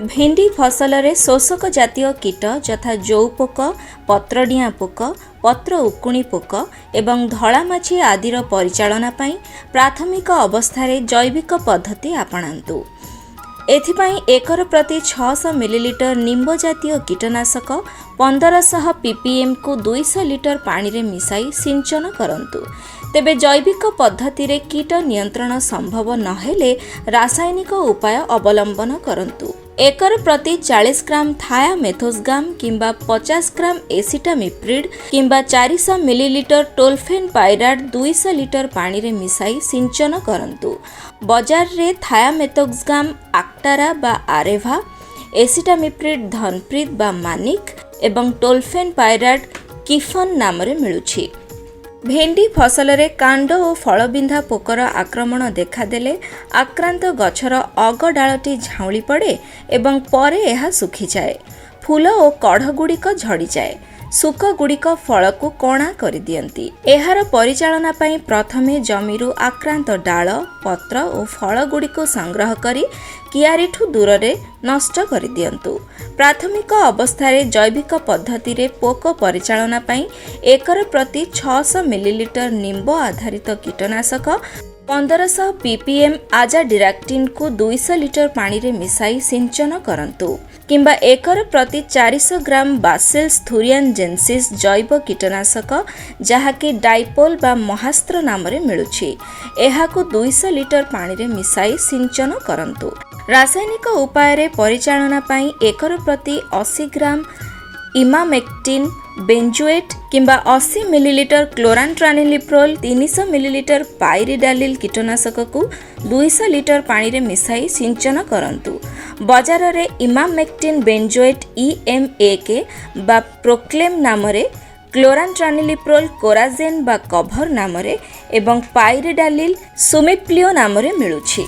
भेंडी फसल रे शोषक जातीय कीट यथा जौ पोक, पत्रडिया पोक, पत्र उकुणी पोक एवं धଳାमाछी आदिर परिचालना पई प्राथमिक अवस्था जैविक पद्धति आपणांतु। एथिपाई एकर प्रति 600 मिलीलीटर निम्ब जातीय कीटनाशक 1500 ppm को 200 लिटर पानी रे मिसाई सिंचन करंतु। तेबे जैविक पद्धति रे कीट नियंत्रण संभव नहेले रासायनिक उपाय अवलंबन करंतु। एकर प्रति 40 ग्राम थायामेथोक्साम किंबा 50 ग्राम एसिटामिप्रिड किंबा 400 मिलीलीटर टोल्फेनपाइराट 200 लिटर पानी रे मिसाई सिंचन करंतु। बाजार रे थायामेथोक्साम आक्टारा बा आरेभा, एसिटामिप्रिड धनप्रीत बा मानिक एवं टोल्फेनपाइराट किफन नाम रे मिलुछि। भेंडी फसल रे कांड और फलबिंधा पोकर आक्रमण देखादेले आक्रांत गछर अग डालटी झाउली पड़े एवं परे यह सुखी जाए। फूल और कढ़ गुड़िक झड़ी जाए। सुक गुड़िक फल को कणा कर दियंती। एहार परिचालना पई प्रथमे जमीरु आक्रांत डाल, पत्र और फल गुड़िक संग्रह करी कियारीठू दूर रे नष्ट कर दियंतु। प्राथमिक अवस्था रे जैविक पद्धति रे पोक परिचालना पई एकर प्रति 600 मिलीलीटर निम्ब आधारित कीटनाशक 1500 ppm आजाडिराक्टिन को 200 लिटर पानी रे मिसाई सिंचन करंतु किंबा एकर प्रति 400 ग्राम बासिलस थुरियानजेन्सिस जैव कीटनाशक जहाँकि डाइपोल बा महास्त्र नाम रे मिलुछि एहाको 200 लिटर पानी रे मिसाई सिंचन करंतु। रासायनिक उपाय रे परिचालना पई एकर प्रति 80 ग्राम इमामेक्टिन बेंजोएट किंबा 80 मिलीलीटर क्लोरांट्रानिलिप्रोल 300 मिलीलीटर पाइरिडालिल कीटनाशक को 200 लिटर पानी रे मिसाई सिंचन करंतु। बाजार रे इमामेक्टिन बेंजोएट EMA के बा प्रोक्लेम नाम रे, क्लोरांट्रानिलिप्रोल कोराजेन बा कभर नाम रे एवं पाइरिडालिल सुमिप्लियो नाम रे मिलुछि।